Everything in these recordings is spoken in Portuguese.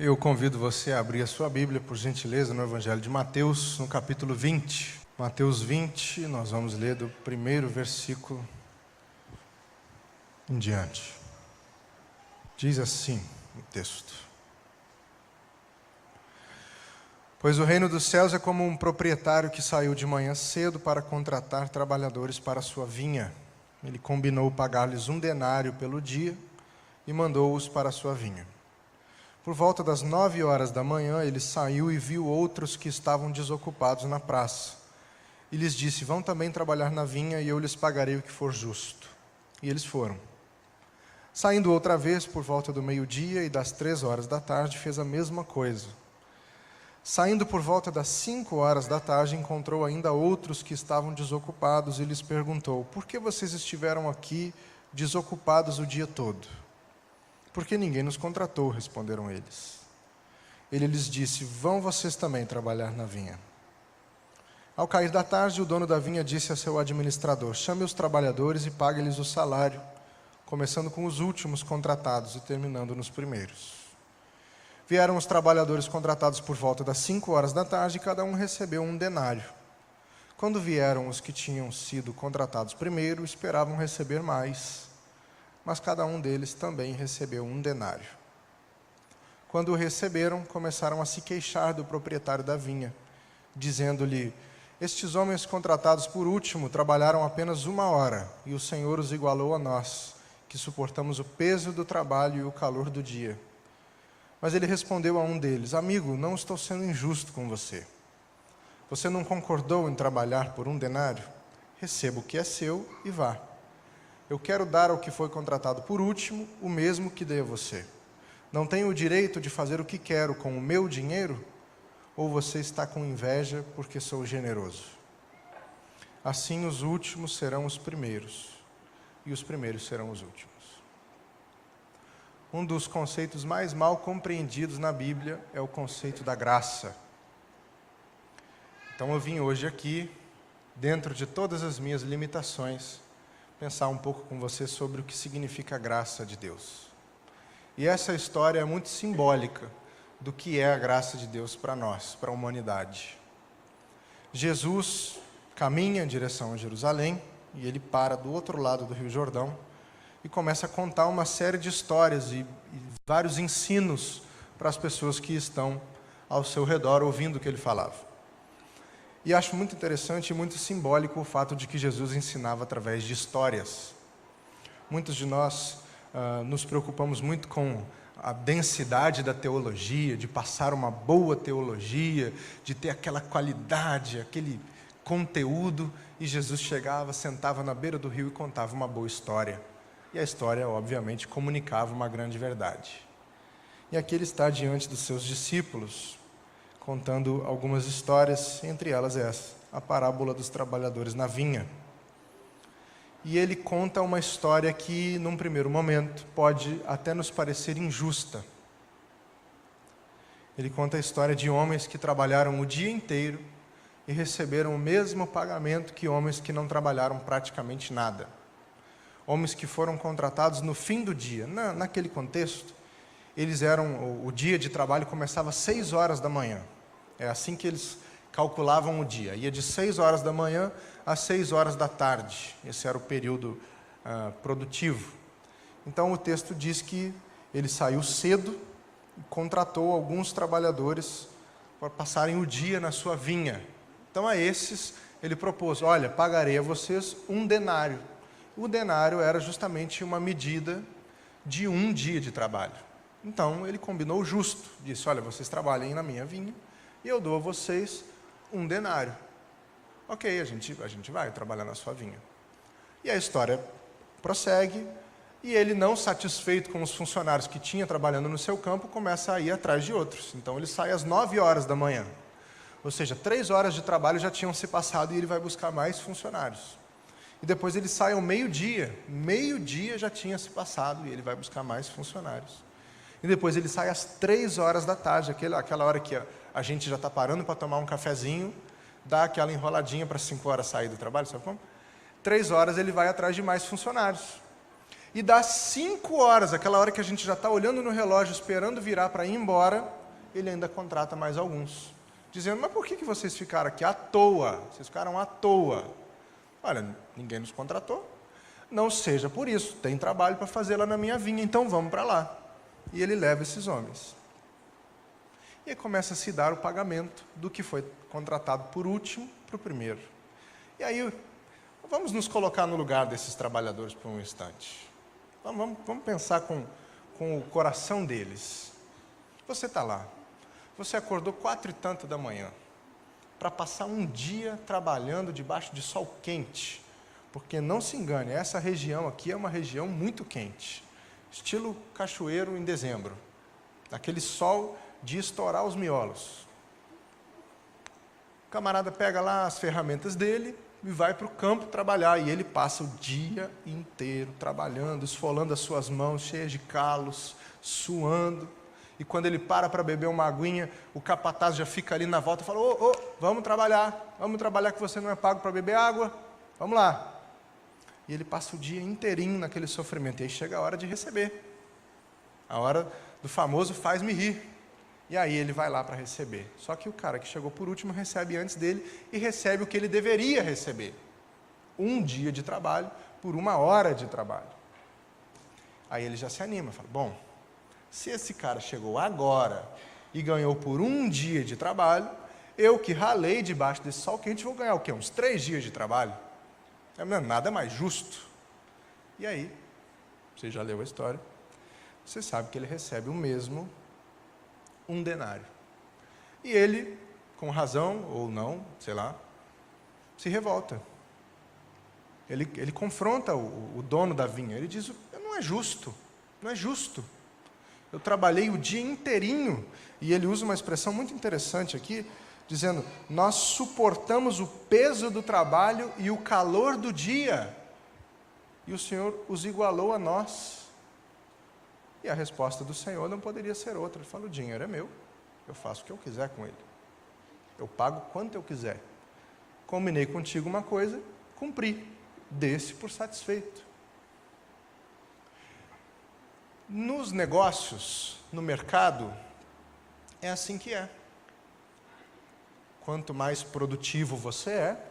Eu convido você a abrir a sua Bíblia, por gentileza, no Evangelho de Mateus, no capítulo 20. Mateus 20, nós vamos ler do primeiro versículo em diante. Diz assim o texto: Pois o reino dos céus é como um proprietário que saiu de manhã cedo para contratar trabalhadores para a sua vinha. Ele combinou pagar-lhes 1 denário pelo dia e mandou-os para a sua vinha. Por volta das 9 horas da manhã, ele saiu e viu outros que estavam desocupados na praça. E lhes disse: vão também trabalhar na vinha e eu lhes pagarei o que for justo. E eles foram. Saindo outra vez, por volta do meio-dia e das 3 horas da tarde, fez a mesma coisa. Saindo por volta das 5 horas da tarde, encontrou ainda outros que estavam desocupados e lhes perguntou: por que vocês estiveram aqui desocupados o dia todo? Porque ninguém nos contratou, responderam eles. Ele lhes disse: vão vocês também trabalhar na vinha. Ao cair da tarde, o dono da vinha disse a seu administrador: chame os trabalhadores e pague-lhes o salário, começando com os últimos contratados e terminando nos primeiros. Vieram os trabalhadores contratados por volta das 5 horas da tarde e cada um recebeu 1 denário. Quando vieram os que tinham sido contratados primeiro, esperavam receber mais, mas cada um deles também recebeu 1 denário. Quando o receberam, começaram a se queixar do proprietário da vinha, dizendo-lhe: estes homens contratados por último trabalharam apenas 1 hora, e o Senhor os igualou a nós, que suportamos o peso do trabalho e o calor do dia. Mas ele respondeu a um deles: amigo, não estou sendo injusto com você. Você não concordou em trabalhar por 1 denário? Receba o que é seu e vá. Eu quero dar ao que foi contratado por último o mesmo que dei a você. Não tenho o direito de fazer o que quero com o meu dinheiro? Ou você está com inveja porque sou generoso? Assim os últimos serão os primeiros, e os primeiros serão os últimos. Um dos conceitos mais mal compreendidos na Bíblia é o conceito da graça. Então eu vim hoje aqui, dentro de todas as minhas limitações, pensar um pouco com você sobre o que significa a graça de Deus. E essa história é muito simbólica do que é a graça de Deus para nós, para a humanidade. Jesus caminha em direção a Jerusalém e ele para do outro lado do Rio Jordão e começa a contar uma série de histórias e vários ensinos para as pessoas que estão ao seu redor ouvindo o que ele falava. E acho muito interessante e muito simbólico o fato de que Jesus ensinava através de histórias. Muitos de nós nos preocupamos muito com a densidade da teologia, de passar uma boa teologia, de ter aquela qualidade, aquele conteúdo, e Jesus chegava, sentava na beira do rio e contava uma boa história. E a história, obviamente, comunicava uma grande verdade. E aqui ele está diante dos seus discípulos, contando algumas histórias, entre elas essa, a parábola dos trabalhadores na vinha. E ele conta uma história que, num primeiro momento, pode até nos parecer injusta. Ele conta a história de homens que trabalharam o dia inteiro e receberam o mesmo pagamento que homens que não trabalharam praticamente nada. Homens que foram contratados no fim do dia. Naquele contexto, o dia de trabalho começava às 6 horas da manhã. É assim que eles calculavam o dia. Ia de 6 horas da manhã às 6 horas da tarde. Esse era o período produtivo. Então o texto diz que ele saiu cedo e contratou alguns trabalhadores para passarem o dia na sua vinha. Então a esses ele propôs: olha, pagarei a vocês 1 denário. O denário era justamente uma medida de 1 dia de trabalho. Então ele combinou justo. Disse: olha, vocês trabalhem na minha vinha e eu dou a vocês 1 denário. Ok, a gente vai trabalhar na sua vinha. E a história prossegue, e ele, não satisfeito com os funcionários que tinha trabalhando no seu campo, começa a ir atrás de outros. Então ele sai às 9 horas da manhã. Ou seja, 3 horas de trabalho já tinham se passado e ele vai buscar mais funcionários. E depois ele sai ao meio-dia já tinha se passado e ele vai buscar mais funcionários. E depois ele sai às 3 horas da tarde, aquela hora que a gente já está parando para tomar um cafezinho, dá aquela enroladinha para 5 horas sair do trabalho, sabe como? 3 horas ele vai atrás de mais funcionários. E das 5 horas, aquela hora que a gente já está olhando no relógio, esperando virar para ir embora, ele ainda contrata mais alguns. Dizendo, mas por que vocês ficaram aqui à toa? Vocês ficaram à toa. Olha, ninguém nos contratou. Não seja por isso, tem trabalho para fazer lá na minha vinha, então vamos para lá. E ele leva esses homens. E aí começa a se dar o pagamento do que foi contratado por último para o primeiro. E aí, vamos nos colocar no lugar desses trabalhadores por um instante. Vamos pensar com o coração deles. Você está lá, você acordou 4 e tanto da manhã, para passar um dia trabalhando debaixo de sol quente, porque não se engane, essa região aqui é uma região muito quente, estilo cachoeiro em dezembro, aquele sol de estourar os miolos. O camarada pega lá as ferramentas dele e vai para o campo trabalhar, e ele passa o dia inteiro trabalhando, esfolando as suas mãos cheias de calos, suando, e quando ele para beber uma aguinha, o capataz já fica ali na volta e fala, ô, vamos trabalhar que você não é pago para beber água, vamos lá. E ele passa o dia inteirinho naquele sofrimento, e aí chega a hora de receber, a hora do famoso faz-me rir, e aí ele vai lá para receber. Só que o cara que chegou por último recebe antes dele, e recebe o que ele deveria receber, um dia de trabalho por 1 hora de trabalho. Aí ele já se anima, fala, bom, se esse cara chegou agora e ganhou por 1 dia de trabalho, eu que ralei debaixo desse sol quente vou ganhar o quê? Uns 3 dias de trabalho? É nada mais justo. E aí, você já leu a história, você sabe que ele recebe o mesmo 1 denário. E ele, com razão ou não, sei lá, se revolta. Ele confronta o dono da vinha, ele diz, não é justo, não é justo. Eu trabalhei o dia inteirinho, e ele usa uma expressão muito interessante aqui, dizendo, nós suportamos o peso do trabalho e o calor do dia, e o Senhor os igualou a nós. E a resposta do Senhor não poderia ser outra. Ele fala, o dinheiro é meu, eu faço o que eu quiser com ele, eu pago quanto eu quiser. Combinei contigo uma coisa, cumpri, dê-se por satisfeito. Nos negócios, no mercado, é assim que é. Quanto mais produtivo você é,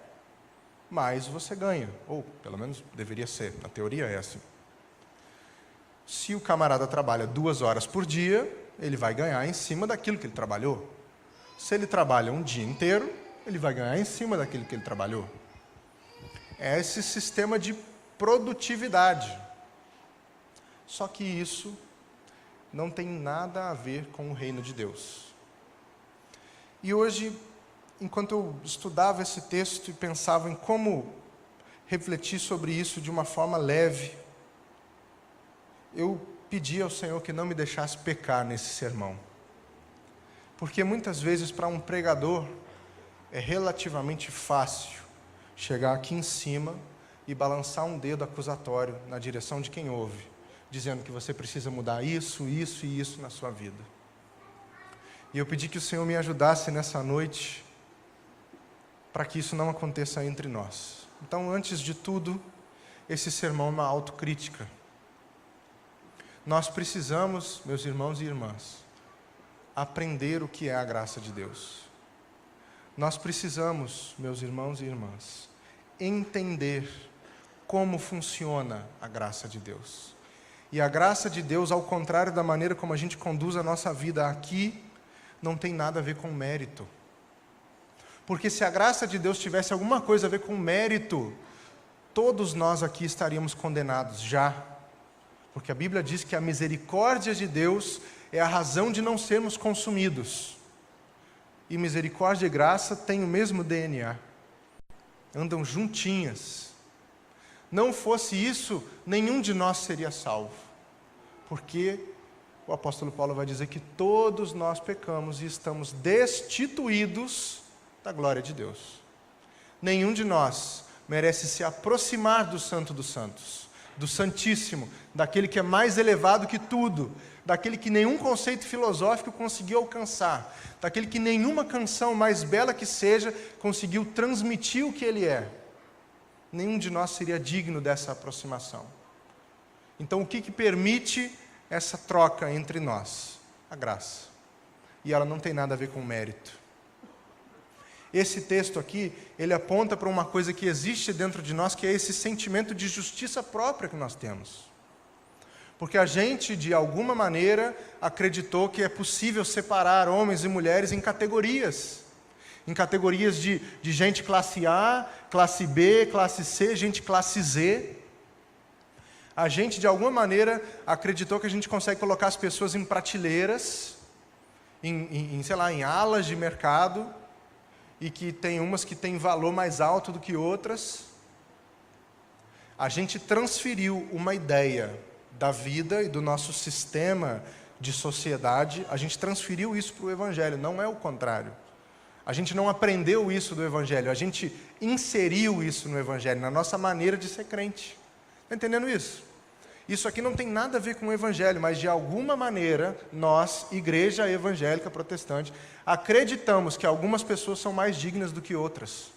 mais você ganha. Ou, pelo menos, deveria ser. Na teoria é assim. Se o camarada trabalha 2 horas por dia, ele vai ganhar em cima daquilo que ele trabalhou. Se ele trabalha um dia inteiro, ele vai ganhar em cima daquilo que ele trabalhou. É esse sistema de produtividade. Só que isso não tem nada a ver com o reino de Deus. E hoje, enquanto eu estudava esse texto e pensava em como refletir sobre isso de uma forma leve, eu pedi ao Senhor que não me deixasse pecar nesse sermão. Porque muitas vezes para um pregador é relativamente fácil chegar aqui em cima e balançar um dedo acusatório na direção de quem ouve, dizendo que você precisa mudar isso, isso e isso na sua vida. E eu pedi que o Senhor me ajudasse nessa noite para que isso não aconteça entre nós. Então, antes de tudo, esse sermão é uma autocrítica. Nós precisamos, meus irmãos e irmãs, aprender o que é a graça de Deus. Nós precisamos, meus irmãos e irmãs, entender como funciona a graça de Deus. E a graça de Deus, ao contrário da maneira como a gente conduz a nossa vida aqui, não tem nada a ver com mérito. Porque se a graça de Deus tivesse alguma coisa a ver com mérito, todos nós aqui estaríamos condenados já. Porque a Bíblia diz que a misericórdia de Deus é a razão de não sermos consumidos. E misericórdia e graça têm o mesmo DNA. Andam juntinhas. Não fosse isso, nenhum de nós seria salvo. Porque o apóstolo Paulo vai dizer que todos nós pecamos e estamos destituídos da glória de Deus. Nenhum de nós merece se aproximar do Santo dos Santos, do Santíssimo, daquele que é mais elevado que tudo, daquele que nenhum conceito filosófico conseguiu alcançar, daquele que nenhuma canção, mais bela que seja, conseguiu transmitir o que ele é. Nenhum de nós seria digno dessa aproximação. Então, o que permite essa troca entre nós? A graça. E ela não tem nada a ver com mérito. Esse texto aqui, ele aponta para uma coisa que existe dentro de nós, que é esse sentimento de justiça própria que nós temos. Porque a gente, de alguma maneira, acreditou que é possível separar homens e mulheres em categorias de gente classe A, classe B, classe C, gente classe Z. A gente, de alguma maneira, acreditou que a gente consegue colocar as pessoas em prateleiras, sei lá, em alas de mercado, e que tem umas que têm valor mais alto do que outras. A gente transferiu uma ideia da vida e do nosso sistema de sociedade, a gente transferiu isso para o Evangelho, não é o contrário. A gente não aprendeu isso do Evangelho, a gente inseriu isso no Evangelho, na nossa maneira de ser crente. Está entendendo isso? Isso aqui não tem nada a ver com o Evangelho, mas de alguma maneira, nós, igreja evangélica protestante, acreditamos que algumas pessoas são mais dignas do que outras.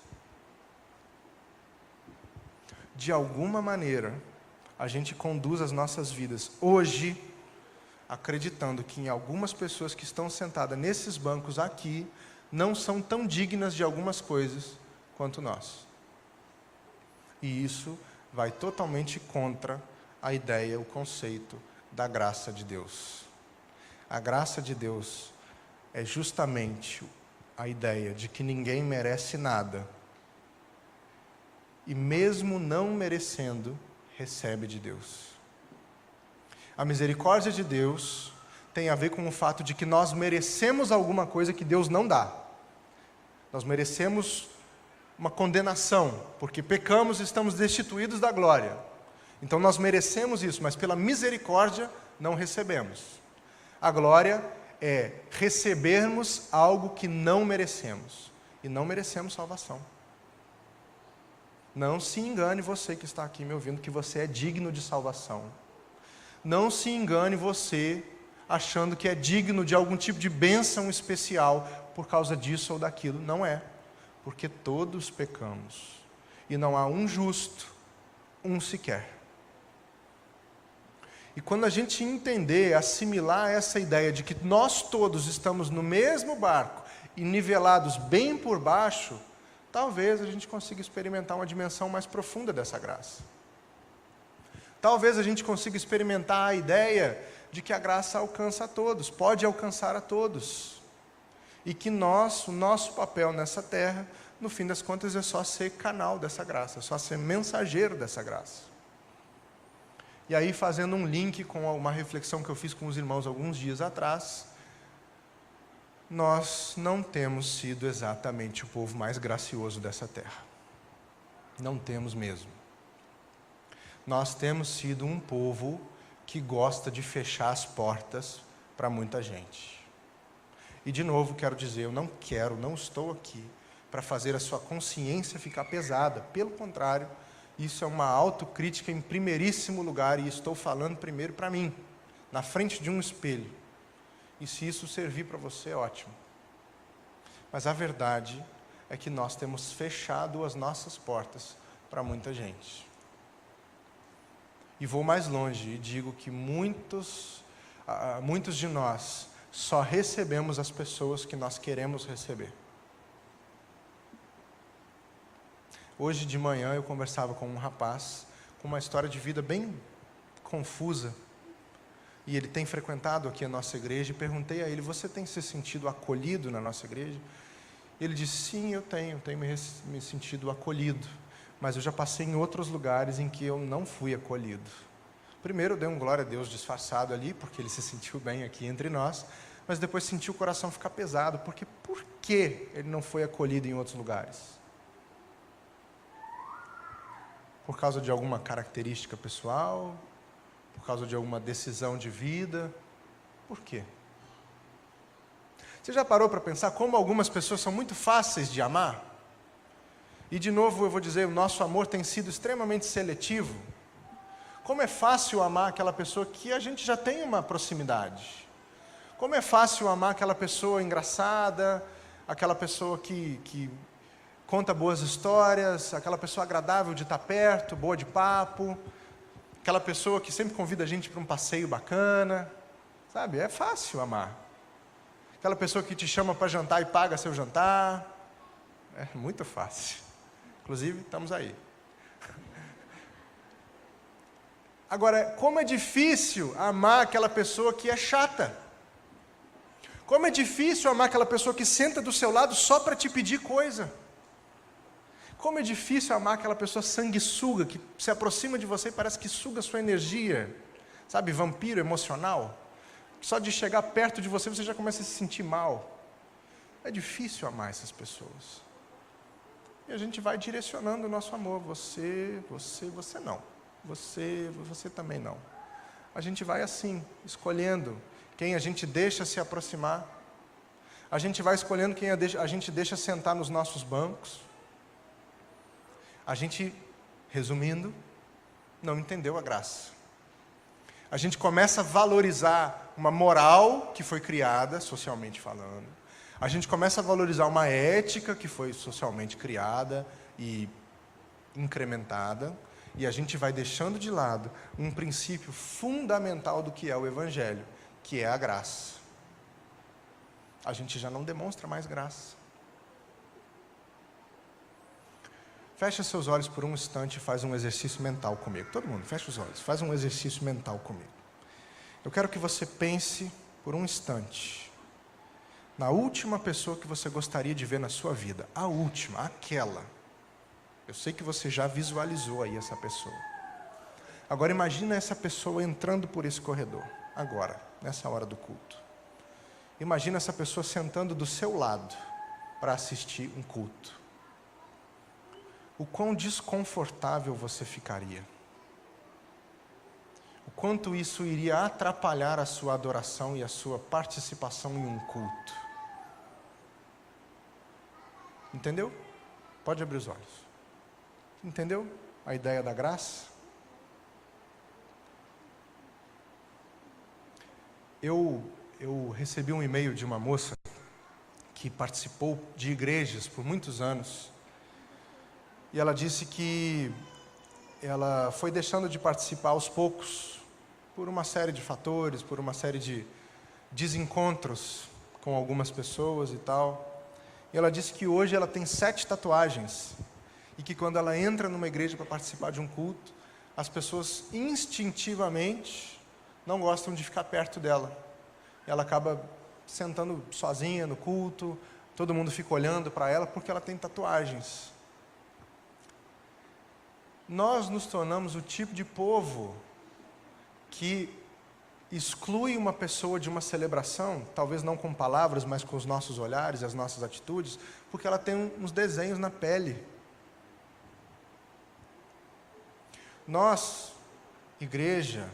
De alguma maneira, a gente conduz as nossas vidas hoje, acreditando que em algumas pessoas que estão sentadas nesses bancos aqui, não são tão dignas de algumas coisas quanto nós. E isso vai totalmente contra a ideia, o conceito da graça de Deus. A graça de Deus é justamente a ideia de que ninguém merece nada e mesmo não merecendo, recebe de Deus. A misericórdia de Deus tem a ver com o fato de que nós merecemos alguma coisa que Deus não dá. Nós merecemos uma condenação, porque pecamos e estamos destituídos da glória. Então nós merecemos isso, mas pela misericórdia não recebemos. A glória é recebermos algo que não merecemos. E não merecemos salvação. Não se engane você que está aqui me ouvindo, que você é digno de salvação. Não se engane você achando que é digno de algum tipo de bênção especial por causa disso ou daquilo. Não é. Porque todos pecamos. E não há um justo, um sequer. E quando a gente entender, assimilar essa ideia de que nós todos estamos no mesmo barco e nivelados bem por baixo, talvez a gente consiga experimentar uma dimensão mais profunda dessa graça. Talvez a gente consiga experimentar a ideia de que a graça alcança a todos, pode alcançar a todos. E que o nosso papel nessa terra, no fim das contas, é só ser canal dessa graça, é só ser mensageiro dessa graça. E aí, fazendo um link com uma reflexão que eu fiz com os irmãos alguns dias atrás, nós não temos sido exatamente o povo mais gracioso dessa terra. Não temos mesmo. Nós temos sido um povo que gosta de fechar as portas para muita gente. E de novo quero dizer, eu não estou aqui para fazer a sua consciência ficar pesada. Pelo contrário, isso é uma autocrítica em primeiríssimo lugar, e estou falando primeiro para mim, na frente de um espelho. E se isso servir para você, ótimo. Mas a verdade é que nós temos fechado as nossas portas para muita gente. E vou mais longe e digo que muitos de nós só recebemos as pessoas que nós queremos receber. Hoje de manhã eu conversava com um rapaz com uma história de vida bem confusa. E ele tem frequentado aqui a nossa igreja, e perguntei a ele, você tem se sentido acolhido na nossa igreja? Ele disse, sim, eu tenho me sentido acolhido, mas eu já passei em outros lugares em que eu não fui acolhido. Primeiro eu dei um glória a Deus disfarçado ali, porque ele se sentiu bem aqui entre nós, mas depois senti o coração ficar pesado, porque por que ele não foi acolhido em outros lugares? Por causa de alguma característica pessoal? Por causa de alguma decisão de vida? Por quê? Você já parou para pensar como algumas pessoas são muito fáceis de amar? E de novo eu vou dizer, o nosso amor tem sido extremamente seletivo. Como é fácil amar aquela pessoa que a gente já tem uma proximidade. Como é fácil amar aquela pessoa engraçada, aquela pessoa que conta boas histórias, aquela pessoa agradável de estar perto, boa de papo. Aquela pessoa que sempre convida a gente para um passeio bacana, sabe? É fácil amar. Aquela pessoa que te chama para jantar e paga seu jantar, é muito fácil. Inclusive, estamos aí. Agora, como é difícil amar aquela pessoa que é chata. Como é difícil amar aquela pessoa que senta do seu lado só para te pedir coisa. Como é difícil amar aquela pessoa sanguessuga, que se aproxima de você e parece que suga a sua energia. Sabe, vampiro emocional. Só de chegar perto de você, você já começa a se sentir mal. É difícil amar essas pessoas. E a gente vai direcionando o nosso amor. Você não. Você também não. A gente vai assim, escolhendo quem a gente deixa se aproximar. A gente vai escolhendo quem a gente deixa sentar nos nossos bancos. A gente, resumindo, não entendeu a graça. A gente começa a valorizar uma moral que foi criada, socialmente falando. A gente começa a valorizar uma ética que foi socialmente criada e incrementada. E a gente vai deixando de lado um princípio fundamental do que é o Evangelho, que é a graça. A gente já não demonstra mais graça. Fecha seus olhos por um instante e faz um exercício mental comigo. Todo mundo, fecha os olhos, faz um exercício mental comigo. Eu quero que você pense por um instante na última pessoa que você gostaria de ver na sua vida. A última, aquela. Eu sei que você já visualizou aí essa pessoa. Agora imagina essa pessoa entrando por esse corredor. Agora, nessa hora do culto. Imagina essa pessoa sentando do seu lado para assistir um culto. O quão desconfortável você ficaria. O quanto isso iria atrapalhar a sua adoração e a sua participação em um culto. Entendeu? Pode abrir os olhos. Entendeu a ideia da graça? Eu recebi um e-mail de uma moça que participou de igrejas por muitos anos. E ela disse que ela foi deixando de participar aos poucos, por uma série de fatores, por uma série de desencontros com algumas pessoas e tal. E ela disse que hoje ela tem 7 tatuagens. E que quando ela entra numa igreja para participar de um culto, as pessoas instintivamente não gostam de ficar perto dela. Ela acaba sentando sozinha no culto, todo mundo fica olhando para ela porque ela tem tatuagens. Nós nos tornamos o tipo de povo que exclui uma pessoa de uma celebração, talvez não com palavras, mas com os nossos olhares e as nossas atitudes, porque ela tem uns desenhos na pele. Nós, igreja,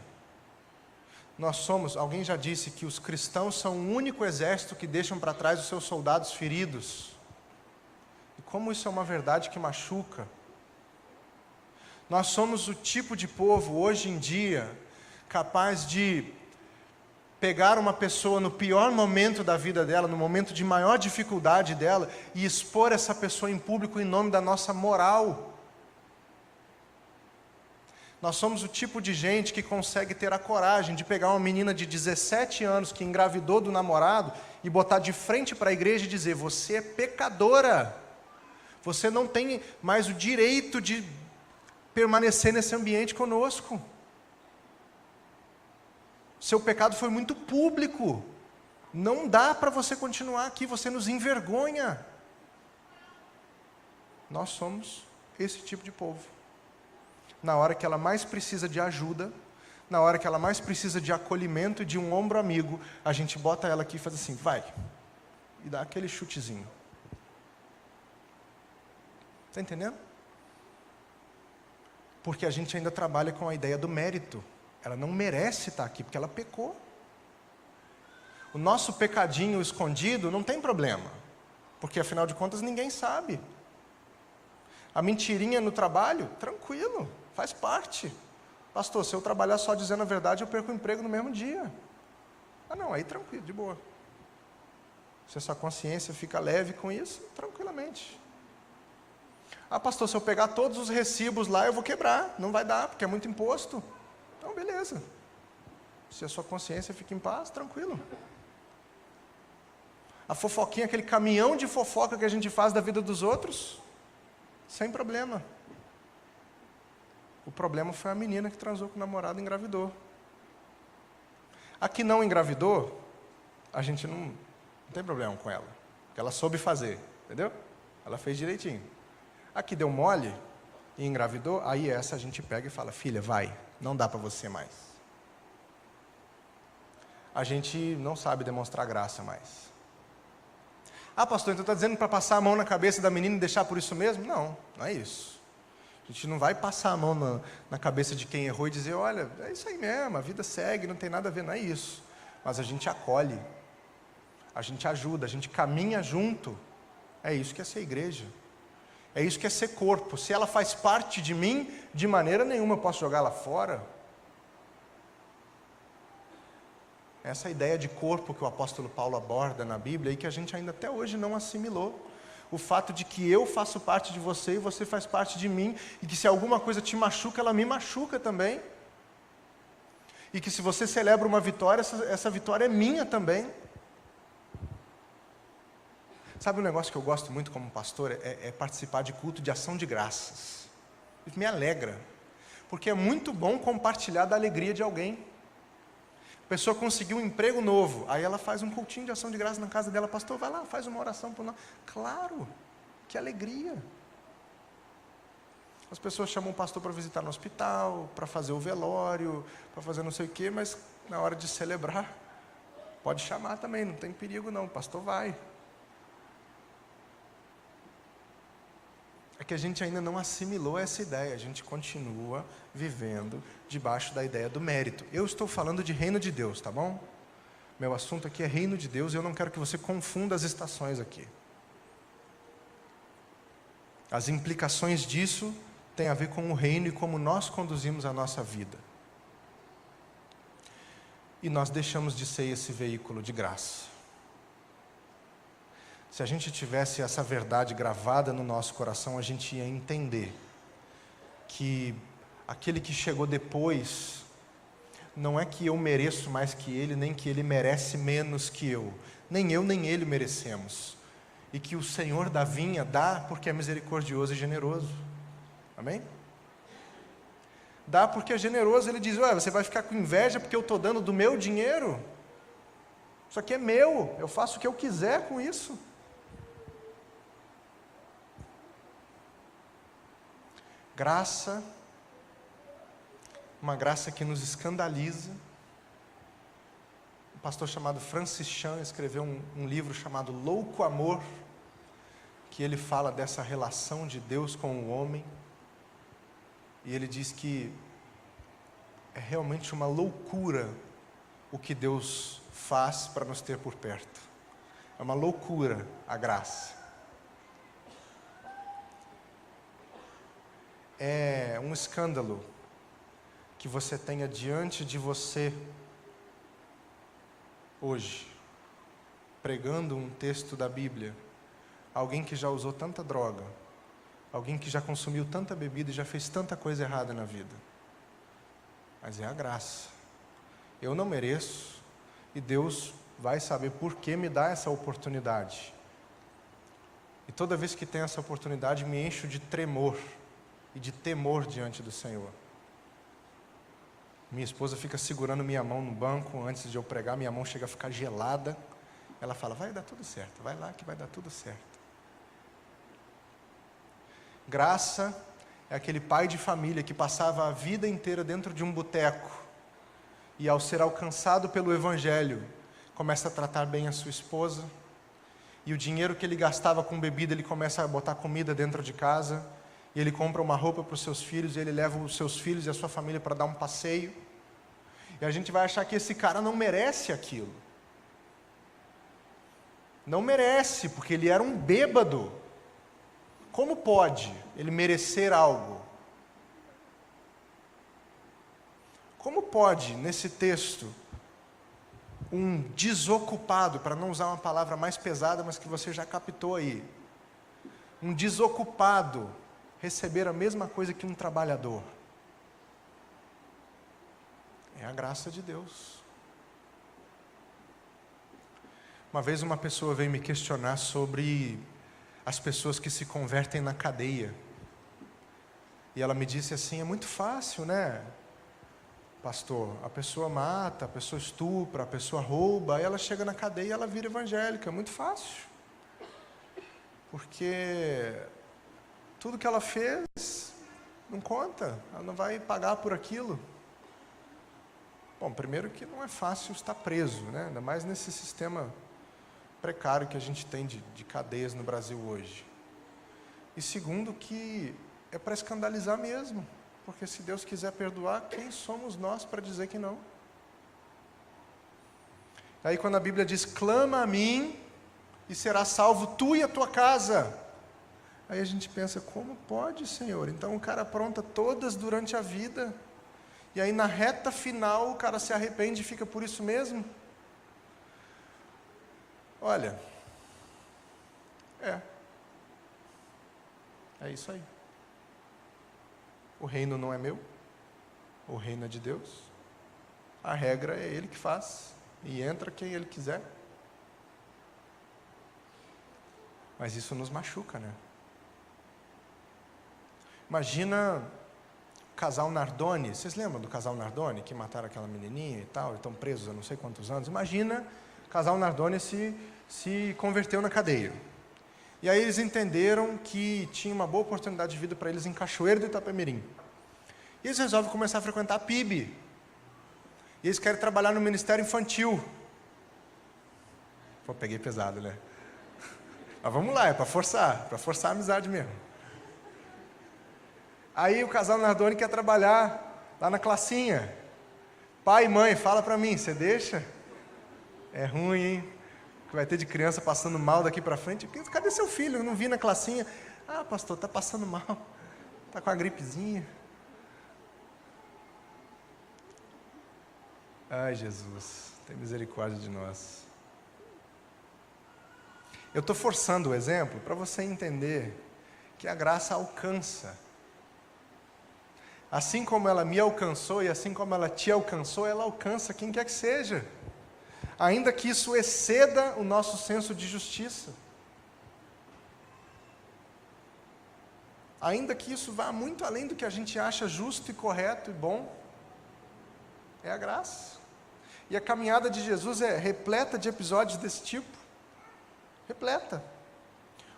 nós somos, alguém já disse que os cristãos são o único exército que deixam para trás os seus soldados feridos. E como isso é uma verdade que machuca. Nós somos o tipo de povo, hoje em dia, capaz de pegar uma pessoa no pior momento da vida dela, no momento de maior dificuldade dela, e expor essa pessoa em público em nome da nossa moral. Nós somos o tipo de gente que consegue ter a coragem de pegar uma menina de 17 anos que engravidou do namorado e botar de frente para a igreja e dizer: você é pecadora, você não tem mais o direito de permanecer nesse ambiente conosco. Seu pecado foi muito público, não dá para você continuar aqui, você nos envergonha. Nós somos esse tipo de povo. Na hora que ela mais precisa de ajuda, na hora que ela mais precisa de acolhimento e de um ombro amigo, a gente bota ela aqui e faz assim: vai, e dá aquele chutezinho. Está entendendo? Porque a gente ainda trabalha com a ideia do mérito. Ela não merece estar aqui, porque ela pecou. O nosso pecadinho escondido não tem problema, porque afinal de contas ninguém sabe. A mentirinha no trabalho, tranquilo, faz parte. Pastor, se eu trabalhar só dizendo a verdade, eu perco o emprego no mesmo dia. Ah não, aí tranquilo, de boa. Se a sua consciência fica leve com isso, tranquilamente. Ah pastor, se eu pegar todos os recibos lá, eu vou quebrar. Não vai dar, porque é muito imposto. Então, beleza. Se a sua consciência fica em paz, tranquilo. A fofoquinha, aquele caminhão de fofoca que a gente faz da vida dos outros, sem problema. O problema foi a menina que transou com o namorado e engravidou. A que não engravidou, a gente não tem problema com ela. Porque ela soube fazer, entendeu? Ela fez direitinho. A que deu mole e engravidou, aí essa a gente pega e fala, filha, vai, não dá para você mais. A gente não sabe demonstrar graça mais. Ah, pastor, então está dizendo para passar a mão na cabeça da menina e deixar por isso mesmo? Não, não é isso. A gente não vai passar a mão na cabeça de quem errou e dizer, olha, é isso aí mesmo, a vida segue, não tem nada a ver, não é isso. Mas a gente acolhe, a gente ajuda, a gente caminha junto. É isso que é ser igreja. É isso que é ser corpo. Se ela faz parte de mim, de maneira nenhuma eu posso jogá-la fora. Essa ideia de corpo que o apóstolo Paulo aborda na Bíblia e que a gente ainda até hoje não assimilou. O fato de que eu faço parte de você e você faz parte de mim, e que se alguma coisa te machuca, ela me machuca também. E que se você celebra uma vitória, essa vitória é minha também. Sabe um negócio que eu gosto muito como pastor? É participar de culto de ação de graças. Isso me alegra. Porque é muito bom compartilhar da alegria de alguém. A pessoa conseguiu um emprego novo, aí ela faz um cultinho de ação de graça na casa dela. Pastor, vai lá, faz uma oração por nós. Claro, que alegria. As pessoas chamam o pastor para visitar no hospital, para fazer o velório, para fazer não sei o quê, mas na hora de celebrar, pode chamar também, não tem perigo não, o pastor vai. É que a gente ainda não assimilou essa ideia, a gente continua vivendo debaixo da ideia do mérito. Eu estou falando de reino de Deus, tá bom? Meu assunto aqui é reino de Deus e eu não quero que você confunda as estações aqui. As implicações disso têm a ver com o reino e como nós conduzimos a nossa vida. E nós deixamos de ser esse veículo de graça. Se a gente tivesse essa verdade gravada no nosso coração, a gente ia entender que aquele que chegou depois, não é que eu mereço mais que ele, nem que ele merece menos que eu. Nem eu, nem ele merecemos. E que o Senhor da vinha dá porque é misericordioso e generoso. Amém? Dá porque é generoso. Ele diz, ué, você vai ficar com inveja porque eu estou dando do meu dinheiro? Isso aqui é meu, eu faço o que eu quiser com isso. Graça, uma graça que nos escandaliza. Um pastor chamado Francis Chan escreveu um livro chamado Louco Amor, que ele fala dessa relação de Deus com o homem. E ele diz que é realmente uma loucura o que Deus faz para nos ter por perto. É uma loucura a graça. É um escândalo que você tenha diante de você hoje, pregando um texto da Bíblia, alguém que já usou tanta droga, alguém que já consumiu tanta bebida e já fez tanta coisa errada na vida. Mas é a graça. Eu não mereço e Deus vai saber por que me dá essa oportunidade. E toda vez que tem essa oportunidade, me encho de tremor e de temor diante do Senhor. Minha esposa fica segurando minha mão no banco antes de eu pregar, minha mão chega a ficar gelada. Ela fala, vai dar tudo certo, vai lá que vai dar tudo certo. Graça é aquele pai de família que passava a vida inteira dentro de um boteco e ao ser alcançado pelo Evangelho, começa a tratar bem a sua esposa e o dinheiro que ele gastava com bebida, ele começa a botar comida dentro de casa. E ele compra uma roupa para os seus filhos, e ele leva os seus filhos e a sua família para dar um passeio. E a gente vai achar que esse cara não merece aquilo. Não merece, porque ele era um bêbado. Como pode ele merecer algo? Como pode, nesse texto, um desocupado, para não usar uma palavra mais pesada, mas que você já captou aí, um desocupado receber a mesma coisa que um trabalhador? É a graça de Deus. Uma vez uma pessoa veio me questionar sobre as pessoas que se convertem na cadeia. E ela me disse assim, é muito fácil, né, pastor? A pessoa mata, a pessoa estupra, a pessoa rouba, aí ela chega na cadeia e ela vira evangélica. É muito fácil. Porque tudo que ela fez não conta, ela não vai pagar por aquilo. Bom, primeiro que não é fácil estar preso, né? Ainda mais nesse sistema precário que a gente tem de cadeias no Brasil hoje. E segundo que é para escandalizar mesmo, porque se Deus quiser perdoar, quem somos nós para dizer que não? Aí quando a Bíblia diz, clama a mim e será salvo tu e a tua casa. Aí a gente pensa, como pode, Senhor? Então o cara apronta todas durante a vida, e aí na reta final o cara se arrepende e fica por isso mesmo? Olha, é isso aí. O reino não é meu, o reino é de Deus. A regra é Ele que faz, e entra quem Ele quiser. Mas isso nos machuca, né? Imagina o casal Nardoni. Vocês lembram do casal Nardoni, que mataram aquela menininha e tal, e estão presos há não sei quantos anos? Imagina o casal Nardoni se converteu na cadeia. E aí eles entenderam que tinha uma boa oportunidade de vida para eles em Cachoeiro do Itapemirim. E eles resolvem começar a frequentar a PIB. E eles querem trabalhar no Ministério Infantil. Pô, peguei pesado, né? Mas vamos lá, é para forçar a amizade mesmo. Aí o casal Nardoni quer trabalhar lá na classinha. Pai e mãe, fala para mim, você deixa? É ruim, hein? Que vai ter de criança passando mal daqui para frente. Cadê seu filho? Eu não vi na classinha. Ah, pastor, está passando mal. Está com a gripezinha. Ai, Jesus, tem misericórdia de nós. Eu estou forçando o exemplo para você entender que a graça alcança. Assim como ela me alcançou e assim como ela te alcançou, ela alcança quem quer que seja. Ainda que isso exceda o nosso senso de justiça. Ainda que isso vá muito além do que a gente acha justo e correto e bom. É a graça. E a caminhada de Jesus é repleta de episódios desse tipo. Repleta.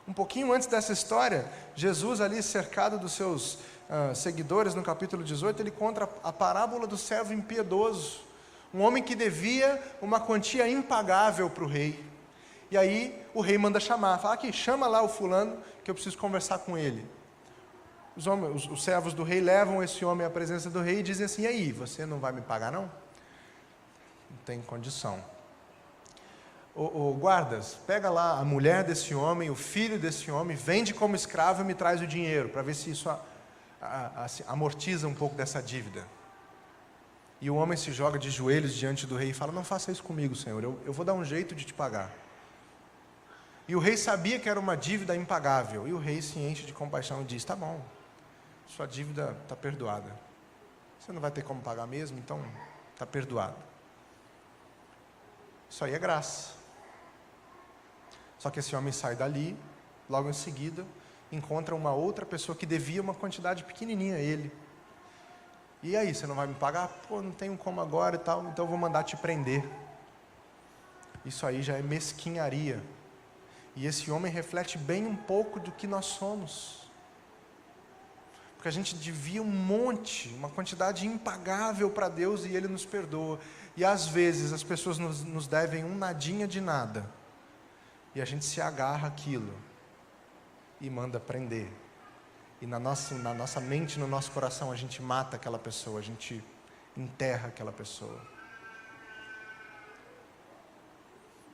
Um pouquinho antes dessa história, Jesus ali cercado dos seus seguidores, no capítulo 18, ele conta a parábola do servo impiedoso. Um homem que devia uma quantia impagável para o rei. E aí o rei manda chamar, fala aqui, chama lá o fulano que eu preciso conversar com ele. Os servos do rei levam esse homem à presença do rei e dizem assim, e aí, você não vai me pagar não? Não tem condição. Guardas, pega lá a mulher desse homem, o filho desse homem, vende como escravo e me traz o dinheiro, para ver se isso amortiza um pouco dessa dívida. E o homem se joga de joelhos diante do rei e fala, não faça isso comigo, Senhor, eu vou dar um jeito de te pagar. E o rei sabia que era uma dívida impagável, e o rei se enche de compaixão e diz, tá bom, sua dívida está perdoada. Você não vai ter como pagar mesmo, então está perdoado. Isso aí é graça. Só que esse homem sai dali, logo em seguida, encontra uma outra pessoa que devia uma quantidade pequenininha a ele. E aí, você não vai me pagar? Pô, não tenho como agora e tal, então eu vou mandar te prender. Isso aí já é mesquinharia. E esse homem reflete bem um pouco do que nós somos. Porque a gente devia um monte, uma quantidade impagável para Deus e Ele nos perdoa. E às vezes as pessoas nos devem um nadinha de nada. E a gente se agarra àquilo e manda prender. E na nossa mente, no nosso coração, a gente mata aquela pessoa, a gente enterra aquela pessoa.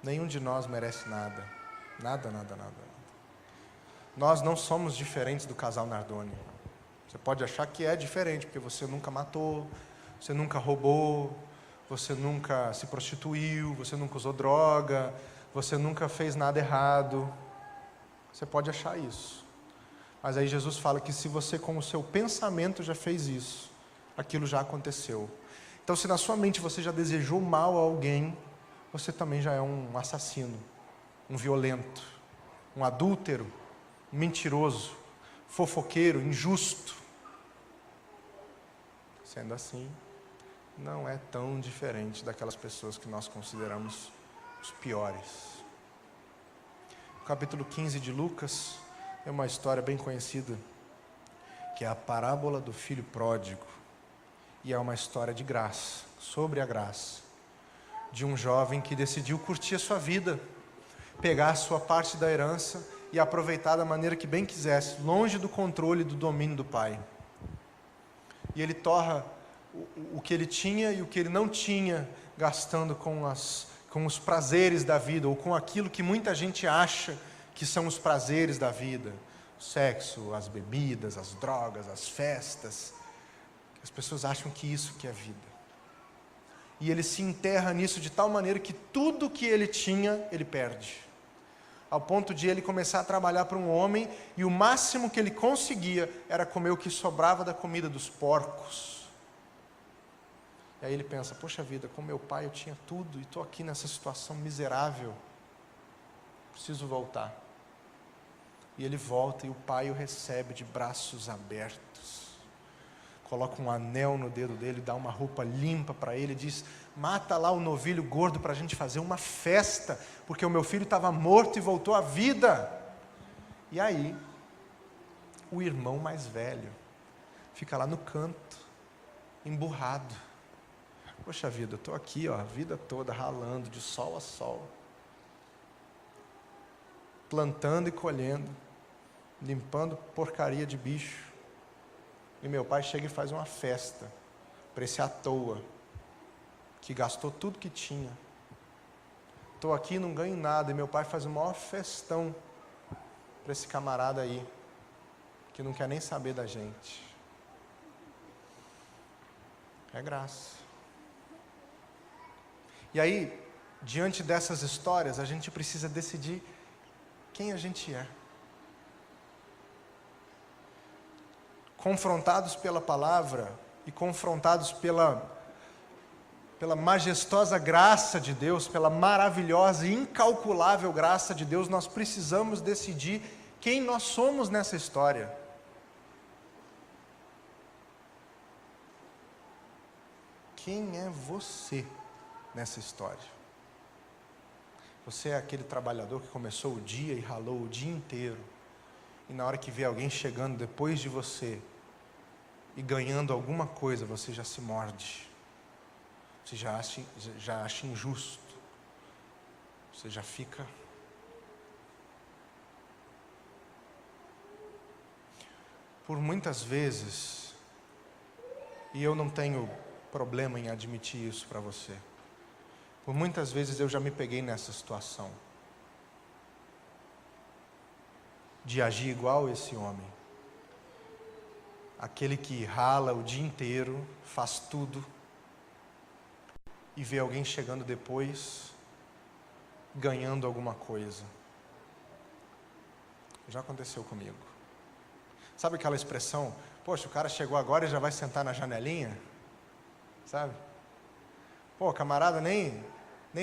Nenhum de nós merece nada. Nada, nada, nada. Nós não somos diferentes do casal Nardoni. Você pode achar que é diferente, porque você nunca matou, você nunca roubou, você nunca se prostituiu, você nunca usou droga, você nunca fez nada errado. Você pode achar isso. Mas aí Jesus fala que se você com o seu pensamento já fez isso, aquilo já aconteceu. Então, se na sua mente você já desejou mal a alguém, você também já é um assassino, um violento, um adúltero, um mentiroso, fofoqueiro, injusto. Sendo assim, não é tão diferente daquelas pessoas que nós consideramos os piores. No capítulo 15 de Lucas, é uma história bem conhecida, que é a parábola do filho pródigo. E é uma história de graça, sobre a graça, de um jovem que decidiu curtir a sua vida, pegar a sua parte da herança e aproveitar da maneira que bem quisesse, longe do controle e do domínio do pai. E ele torra o que ele tinha e o que ele não tinha, gastando com os prazeres da vida, ou com aquilo que muita gente acha que são os prazeres da vida. O sexo, as bebidas, as drogas, as festas. As pessoas acham que isso que é vida. E ele se enterra nisso de tal maneira que tudo que ele tinha, ele perde. Ao ponto de ele começar a trabalhar para um homem, e o máximo que ele conseguia era comer o que sobrava da comida dos porcos. E aí ele pensa, poxa vida, com meu pai eu tinha tudo, e estou aqui nessa situação miserável, preciso voltar. E ele volta, e o pai o recebe de braços abertos, coloca um anel no dedo dele, dá uma roupa limpa para ele, diz, mata lá o novilho gordo para a gente fazer uma festa, porque o meu filho estava morto e voltou à vida. E aí, o irmão mais velho fica lá no canto, emburrado. Poxa vida, eu estou aqui a vida toda ralando, de sol a sol, plantando e colhendo, limpando porcaria de bicho. E meu pai chega e faz uma festa para esse à toa, que gastou tudo que tinha. Estou aqui e não ganho nada, e meu pai faz o maior festão para esse camarada aí, que não quer nem saber da gente. É graça. E aí, diante dessas histórias, a gente precisa decidir quem a gente é. Confrontados pela palavra e confrontados pela majestosa graça de Deus, pela maravilhosa e incalculável graça de Deus, nós precisamos decidir quem nós somos nessa história. Quem é você nessa história? Você é aquele trabalhador que começou o dia e ralou o dia inteiro, e na hora que vê alguém chegando depois de você e ganhando alguma coisa, você já se morde, você já acha injusto, você já fica... Por muitas vezes, e eu não tenho problema em admitir isso para você, por muitas vezes eu já me peguei nessa situação, de agir igual esse homem, aquele que rala o dia inteiro, faz tudo, e vê alguém chegando depois, ganhando alguma coisa. Já aconteceu comigo. Sabe aquela expressão, poxa, o cara chegou agora e já vai sentar na janelinha? Sabe? Pô, camarada nem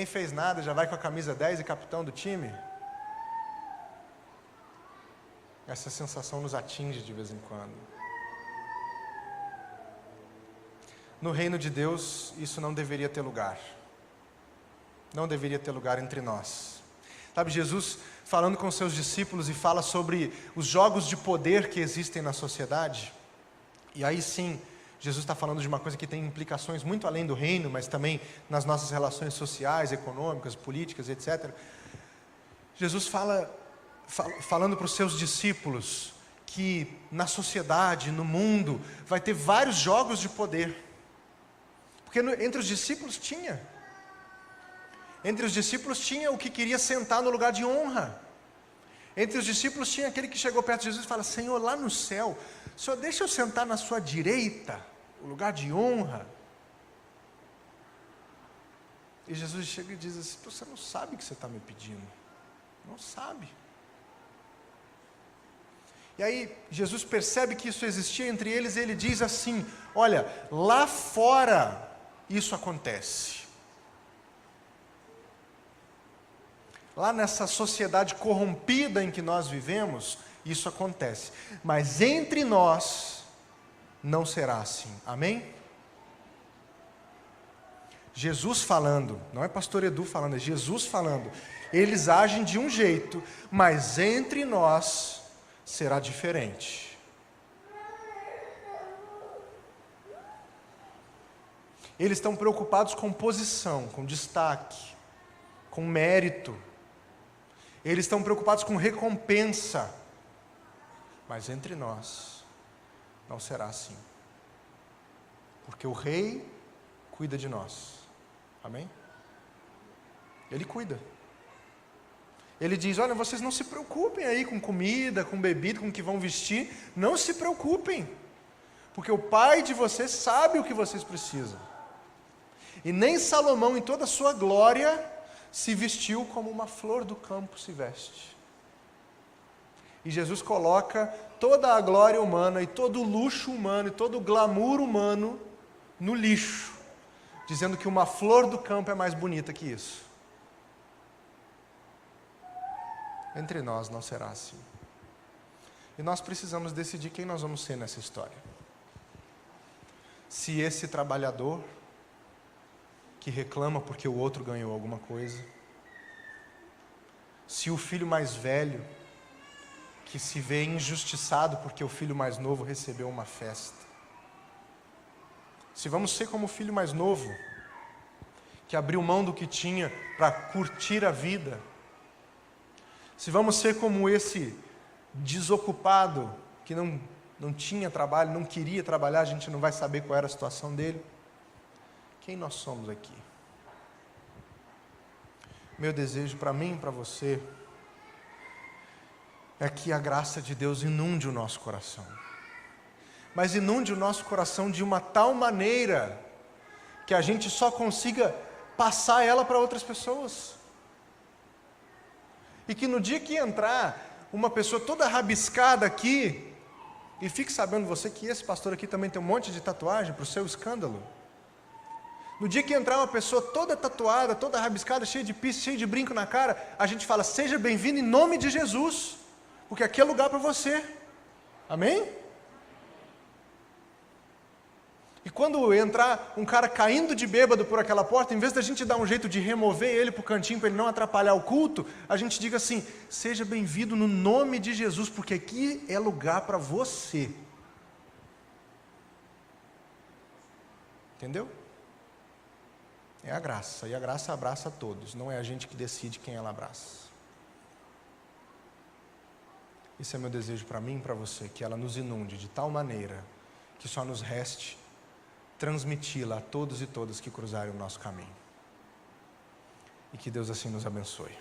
fez nada, já vai com a camisa 10 e capitão do time? Essa sensação nos atinge de vez em quando. No reino de Deus, isso não deveria ter lugar. Não deveria ter lugar entre nós. Sabe, Jesus falando com seus discípulos e fala sobre os jogos de poder que existem na sociedade. E aí sim, Jesus está falando de uma coisa que tem implicações muito além do reino, mas também nas nossas relações sociais, econômicas, políticas, etc. Jesus falando para os seus discípulos que na sociedade, no mundo, vai ter vários jogos de poder. Porque entre os discípulos tinha. Entre os discípulos tinha o que queria sentar no lugar de honra. Entre os discípulos tinha aquele que chegou perto de Jesus e fala, Senhor, lá no céu, Senhor, deixa eu sentar na sua direita, o lugar de honra. E Jesus chega e diz assim, você não sabe o que você está me pedindo. Não sabe. E aí Jesus percebe que isso existia entre eles e ele diz assim, olha, lá fora isso acontece. Lá nessa sociedade corrompida em que nós vivemos, isso acontece. Mas entre nós, não será assim. Amém? Jesus falando, não é pastor Edu falando, é Jesus falando. Eles agem de um jeito, mas entre nós será diferente. Eles estão preocupados com posição, com destaque, com mérito. Eles estão preocupados com recompensa. Mas entre nós não será assim. Porque o rei cuida de nós. Amém? Ele cuida. Ele diz, olha, vocês não se preocupem aí com comida, com bebida, com o que vão vestir. Não se preocupem. Porque o Pai de vocês sabe o que vocês precisam. E nem Salomão, em toda a sua glória, se vestiu como uma flor do campo se veste. E Jesus coloca toda a glória humana, e todo o luxo humano, e todo o glamour humano no lixo, dizendo que uma flor do campo é mais bonita que isso. Entre nós não será assim. E nós precisamos decidir quem nós vamos ser nessa história. Se esse trabalhador que reclama porque o outro ganhou alguma coisa, se o filho mais velho que se vê injustiçado porque o filho mais novo recebeu uma festa, se vamos ser como o filho mais novo que abriu mão do que tinha para curtir a vida, se vamos ser como esse desocupado que não tinha trabalho, não queria trabalhar, a gente não vai saber qual era a situação dele. Quem nós somos aqui? Meu desejo para mim e para você é que a graça de Deus inunde o nosso coração. Mas inunde o nosso coração de uma tal maneira que a gente só consiga passar ela para outras pessoas. E que no dia que entrar uma pessoa toda rabiscada aqui, e fique sabendo você que esse pastor aqui também tem um monte de tatuagem para o seu escândalo. No dia que entrar uma pessoa toda tatuada, toda rabiscada, cheia de piercing, cheia de brinco na cara, a gente fala, seja bem-vindo em nome de Jesus, porque aqui é lugar para você. Amém? E quando entrar um cara caindo de bêbado por aquela porta, em vez da gente dar um jeito de remover ele para o cantinho para ele não atrapalhar o culto, a gente diga assim, seja bem-vindo no nome de Jesus, porque aqui é lugar para você. Entendeu? É a graça, e a graça abraça a todos, não é a gente que decide quem ela abraça. Esse é meu desejo para mim e para você, que ela nos inunde de tal maneira que só nos reste transmiti-la a todos e todas que cruzarem o nosso caminho. E que Deus assim nos abençoe.